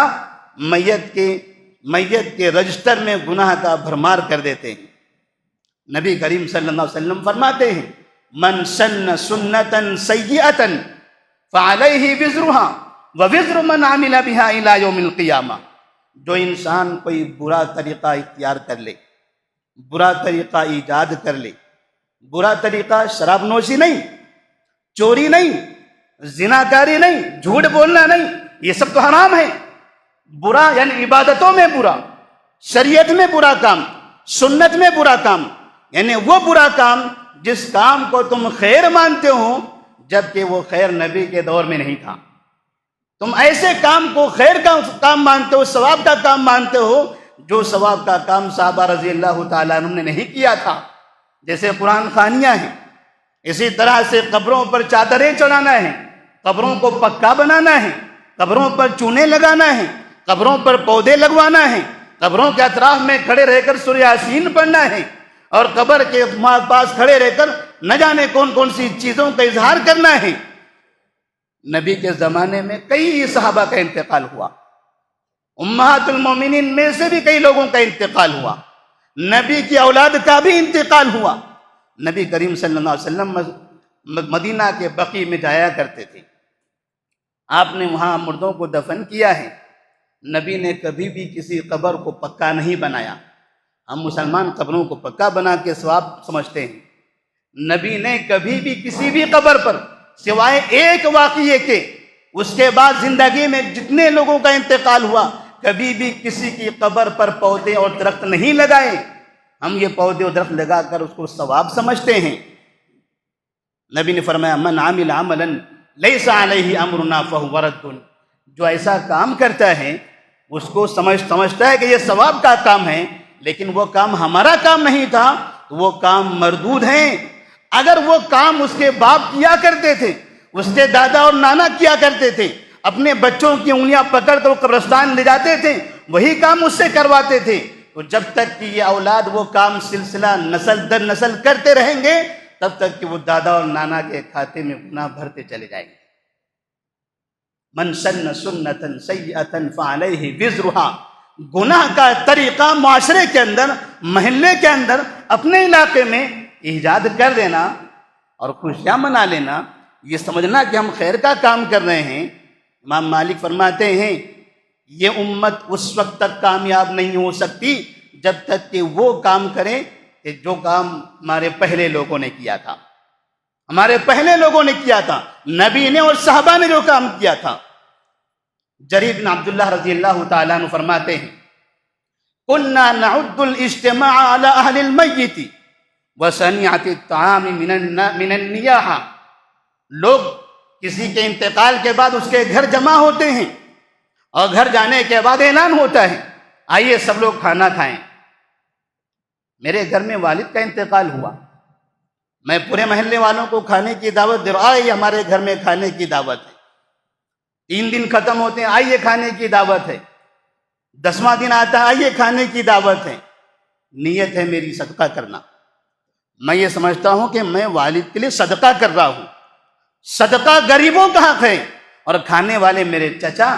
میت کے رجسٹر میں گناہ کا بھرمار کر دیتے ہیں۔ نبی کریم صلی اللہ علیہ وسلم فرماتے ہیں، من سن سنتا سیئتا فعلیہ وزرها ووزر من عمل بها الى یوم القیامہ۔ جو انسان کوئی برا طریقہ اختیار کر لے، برا طریقہ ایجاد کر لے، برا طریقہ شراب نوشی نہیں، چوری نہیں، زناکاری نہیں، جھوٹ بولنا نہیں، یہ سب تو حرام ہے۔ برا یعنی عبادتوں میں برا، شریعت میں برا کام، سنت میں برا کام، یعنی وہ برا کام جس کام کو تم خیر مانتے ہو جبکہ وہ خیر نبی کے دور میں نہیں تھا۔ تم ایسے کام کو خیر کا کام مانتے ہو، ثواب کا کام مانتے ہو جو ثواب کا کام صحابہ رضی اللہ تعالیٰ عنہ نے نہیں کیا تھا، جیسے قرآن خوانیاں ہیں۔ اسی طرح سے قبروں پر چادریں چڑھانا ہے، قبروں کو پکا بنانا ہے، قبروں پر چونے لگانا ہے، قبروں پر پودے لگوانا ہے، قبروں کے اطراف میں کھڑے رہ کر سورہ یاسین پڑھنا ہے، اور قبر کے پاس کھڑے رہ کر نہ جانے کون کون سی چیزوں کا اظہار کرنا ہے۔ نبی کے زمانے میں کئی صحابہ کا انتقال ہوا، امہات المومنین میں سے بھی کئی لوگوں کا انتقال ہوا، نبی کی اولاد کا بھی انتقال ہوا۔ نبی کریم صلی اللہ علیہ وسلم مدینہ کے بقیع میں جایا کرتے تھے، آپ نے وہاں مردوں کو دفن کیا ہے۔ نبی نے کبھی بھی کسی قبر کو پکا نہیں بنایا۔ ہم مسلمان قبروں کو پکا بنا کے ثواب سمجھتے ہیں، نبی نے کبھی بھی کسی بھی قبر پر سوائے ایک واقعے کے اس کے بعد زندگی میں جتنے لوگوں کا انتقال ہوا کبھی بھی کسی کی قبر پر پودے اور درخت نہیں لگائے۔ ہم یہ پودے اور درخت لگا کر اس کو ثواب سمجھتے ہیں۔ نبی نے فرمایا، من عمل عملا لیس علیہ امرنا فہو رد۔ جو ایسا کام کرتا ہے اس کو سمجھتا ہے کہ یہ ثواب کا کام ہے، لیکن وہ کام ہمارا کام نہیں تھا تو وہ کام مردود ہیں۔ اگر وہ کام اس کے باپ کیا کرتے تھے، اس کے دادا اور نانا کیا کرتے تھے، اپنے بچوں کی انگلیاں پکڑ کر قبرستان لے جاتے تھے، وہی کام اس سے کرواتے تھے، تو جب تک کہ یہ اولاد وہ کام سلسلہ نسل در نسل کرتے رہیں گے تب تک کہ وہ دادا اور نانا کے کھاتے میں گناہ بھرتے چلے جائیں گے۔ من سن سنتا سیئتا فعلیہ وزرها۔ گناہ کا طریقہ معاشرے کے اندر، محلے کے اندر، اپنے علاقے میں ایجاد کر دینا اور خوشیاں منا لینا، یہ سمجھنا کہ ہم خیر کا کام کر رہے ہیں۔ امام مالک فرماتے ہیں یہ امت اس وقت تک کامیاب نہیں ہو سکتی جب تک کہ وہ کام کرے کہ جو کام ہمارے پہلے لوگوں نے کیا تھا، ہمارے پہلے لوگوں نے کیا تھا، نبی نے اور صحابہ نے جو کام کیا تھا۔ جریر بن عبداللہ رضی اللہ تعالیٰ عنہ فرماتے ہیں، كنا نعد الاجتماع على اہل المیت وصنیعۃ الطعام من النیاحہ۔ لوگ کسی کے انتقال کے بعد اس کے گھر جمع ہوتے ہیں اور گھر جانے کے بعد اعلان ہوتا ہے، آئیے سب لوگ کھانا کھائیں۔ میرے گھر میں والد کا انتقال ہوا، میں پورے محلے والوں کو کھانے کی دعوت دے رہا ہوں، آئیے ہمارے گھر میں کھانے کی دعوت ہے۔ 3 دن ختم ہوتے ہیں، آئیے کھانے کی دعوت ہے۔ 10واں دن آتا ہے، آئیے کھانے کی دعوت ہے۔ نیت ہے میری صدقہ کرنا، میں یہ سمجھتا ہوں کہ میں والد کے لیے صدقہ کر رہا ہوں، صدقہ غریبوں کا حق ہے، اور کھانے والے میرے چچا،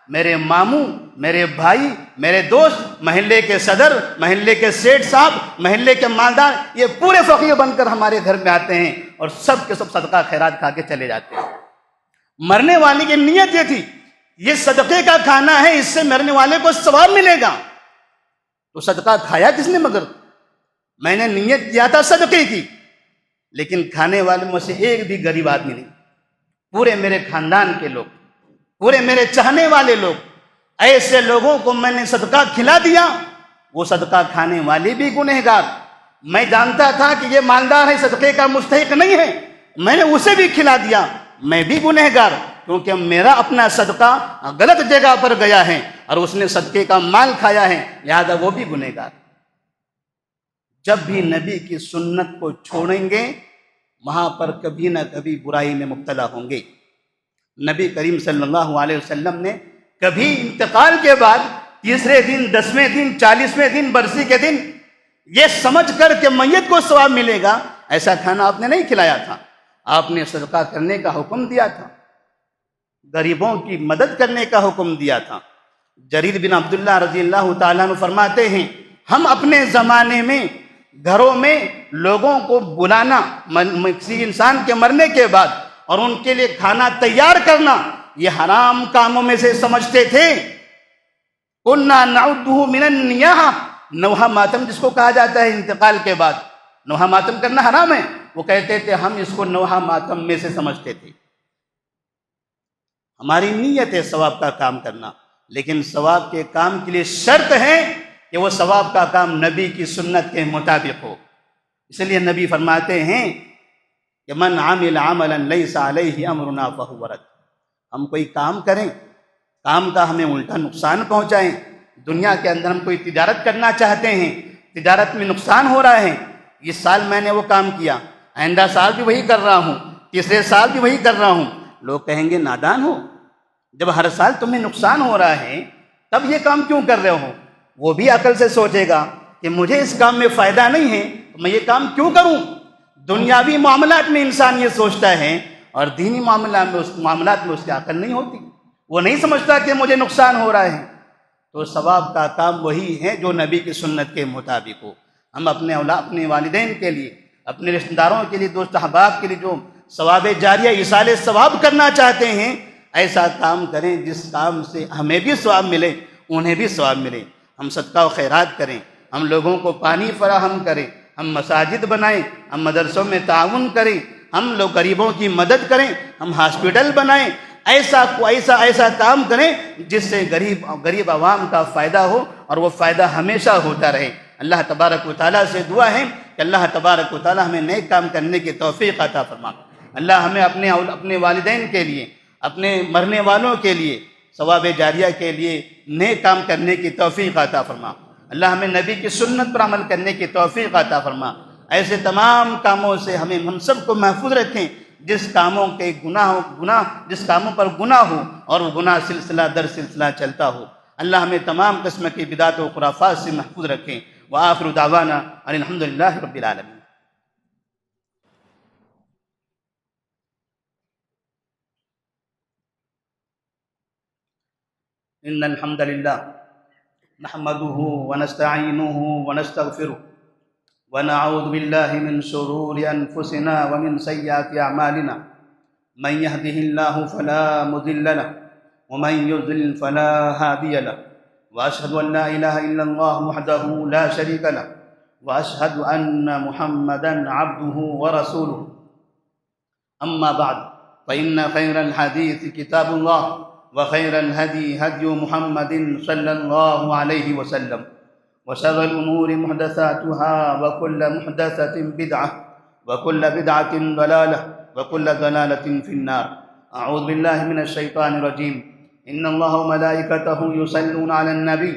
میرے ماموں، میرے بھائی، میرے دوست، محلے کے صدر، محلے کے سیٹھ صاحب، محلے کے مالدار، یہ پورے فقیر بن کر ہمارے گھر میں آتے ہیں اور سب کے سب صدقہ خیرات کھا کے چلے جاتے ہیں۔ مرنے والے کی نیت یہ تھی، یہ صدقے کا کھانا ہے، اس سے مرنے والے کو ثواب ملے گا۔ تو صدقہ کھایا کس نے؟ مگر میں نے نیت کیا تھا صدقے کی، لیکن کھانے والے میں سے ایک بھی غریب آدمی نہیں۔ پورے میرے خاندان کے لوگ، پورے میرے چاہنے والے لوگ، ایسے لوگوں کو میں نے صدقہ کھلا دیا، وہ صدقہ کھانے والے بھی گنہگار۔ میں جانتا تھا کہ یہ مالدار ہے، صدقے کا مستحق نہیں ہے، میں نے اسے بھی کھلا دیا، میں بھی گنہگار، کیونکہ میرا اپنا صدقہ غلط جگہ پر گیا ہے اور اس نے صدقے کا مال کھایا ہے، لہذا وہ بھی گنہگار۔ جب بھی نبی کی سنت کو چھوڑیں گے وہاں پر کبھی نہ کبھی برائی میں مبتلا ہوں گے۔ نبی کریم صلی اللہ علیہ وسلم نے کبھی انتقال کے بعد 30 دن، 10ویں دن، 40ویں دن، برسی کے دن یہ سمجھ کر کہ میت کو ثواب ملے گا ایسا کھانا آپ نے نہیں کھلایا تھا۔ آپ نے صدقہ کرنے کا حکم دیا تھا، غریبوں کی مدد کرنے کا حکم دیا تھا۔ جریر بن عبداللہ رضی اللہ تعالیٰ عنہ فرماتے ہیں، ہم اپنے زمانے میں گھروں میں لوگوں کو بلانا، کسی انسان کے مرنے کے بعد اور ان کے لیے کھانا تیار کرنا، یہ حرام کاموں میں سے سمجھتے تھے۔ کُنَّا نَعُدُّهُ مِنَ النِّيَاحَةِ، نوحہ ماتم جس کو کہا جاتا ہے انتقال کے بعد، نوحہ ماتم کرنا حرام ہے، وہ کہتے تھے ہم اس کو نوحہ ماتم میں سے سمجھتے تھے۔ ہماری نیت ہے ثواب کا کام کرنا، لیکن ثواب کے کام کے لیے شرط ہے کہ وہ ثواب کا کام نبی کی سنت کے مطابق ہو۔ اس لیے نبی فرماتے ہیں کہ من عمل عملا لیس علیہ امرنا فہو رد۔ ہم کوئی کام کریں، کام کا ہمیں الٹا نقصان پہنچائیں، دنیا کے اندر ہم کوئی تجارت کرنا چاہتے ہیں، تجارت میں نقصان ہو رہا ہے، اس سال میں نے وہ کام کیا، آئندہ سال بھی وہی کر رہا ہوں، تیسرے سال بھی وہی کر رہا ہوں، لوگ کہیں گے نادان ہو، جب ہر سال تمہیں نقصان ہو رہا ہے تب یہ کام کیوں کر رہے ہو؟ وہ بھی عقل سے سوچے گا کہ مجھے اس کام میں فائدہ نہیں ہے تو میں یہ کام کیوں کروں؟ دنیاوی معاملات میں انسان یہ سوچتا ہے اور دینی معاملات میں اس کی عقل نہیں ہوتی، وہ نہیں سمجھتا کہ مجھے نقصان ہو رہا ہے۔ تو ثواب کا کام وہی ہے جو نبی کی سنت کے مطابق ہو۔ ہم اپنے والدین کے لیے، اپنے رشتہ داروں کے لیے، دوست احباب کے لیے جو ثواب جاریہ ایصال ثواب کرنا چاہتے ہیں، ایسا کام کریں جس کام سے ہمیں بھی ثواب ملے، انہیں بھی ثواب ملے۔ ہم صدقہ و خیرات کریں، ہم لوگوں کو پانی فراہم کریں، ہم مساجد بنائیں، ہم مدرسوں میں تعاون کریں، ہم لوگ غریبوں کی مدد کریں، ہم ہاسپٹل بنائیں، ایسا کام کریں جس سے غریب عوام کا فائدہ ہو اور وہ فائدہ ہمیشہ ہوتا رہے۔ اللہ تبارک و تعالیٰ سے دعا ہے کہ اللہ تبارک و تعالیٰ ہمیں نیک کام کرنے کی توفیق عطا فرما۔ اللہ ہمیں اپنے والدین کے لیے، اپنے مرنے والوں کے لیے، ثواب جاریہ کے لیے نیک کام کرنے کی توفیق عطا فرما۔ اللہ ہمیں نبی کی سنت پر عمل کرنے کی توفیق عطا فرما۔ ایسے تمام کاموں سے ہم سب کو محفوظ رکھیں جس کاموں پر گناہ ہو اور وہ گناہ سلسلہ در سلسلہ چلتا ہو۔ اللہ ہمیں تمام قسم کی بدعت و خرافات سے محفوظ رکھیں۔ وآخر دعوانا ان الحمد للہ رب العالمین۔ ان الحمد للہ نحمده ونستعینه ونستغفره ونعوذ باللہ من شرور انفسنا ومن سیئات اعمالنا من يهده الله فلا مضل له ومن يضلل فلا هادي له واشهد ان لا اله الا الله وحده لا شريك له واشهد ان محمدا عبده ورسوله اما بعد فان خير الحديث كتاب الله وخير الهدي هدي محمد صلى الله عليه وسلم وشر الأمور محدثاتها وكل محدثة بدعة وكل بدعة ضلالة وكل ضلالة في النار۔ أعوذ بالله من الشيطان الرجيم۔ إن الله وملائكته يصلون على النبي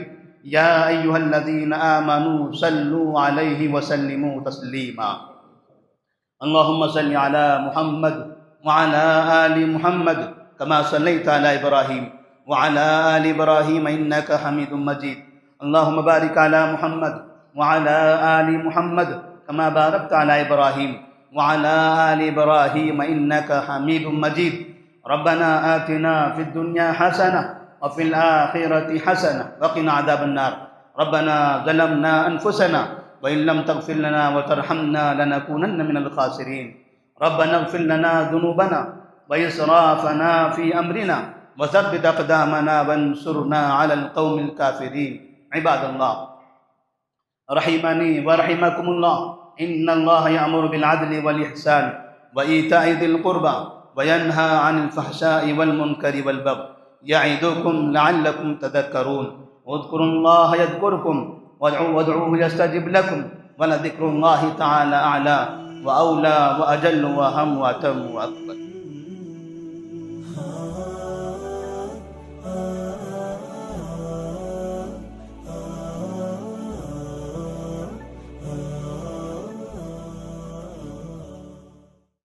يا أيها الذين آمنوا صلوا عليه وسلموا تسليما۔ اللهم صل على محمد وعلى آل محمد كما صليت على إبراهيم وعلى آل إبراهيم إنك حميد مجيد۔ اللهم بارك على محمد وعلى آل محمد كما باركت على إبراهيم وعلى آل إبراهيم إنك حميد مجيد۔ ربنا آتنا في الدنيا حسنة وفي الآخرة حسنة وقنا عذاب النار۔ ربنا ظلمنا أنفسنا وإن لم تغفر لنا وترحمنا لنكونن من الخاسرين۔ ربنا اغفر لنا ذنوبنا وإسرافنا في أمرنا وثبت أقدامنا وانصرنا على القوم الكافرين۔ عباد اللہ، رحمني ورحمكم الله إن الله يأمر بالعدل والإحسان وإيتاء ذي القربى وينهى عن الفحشاء والمنكر والبغي يعظكم لعلكم تذكرون اذكروا الله يذكركم وادعوه يستجب لكم ولذكر الله تعالى أعلى وأولى وأجل وأهم وأتم وأكبر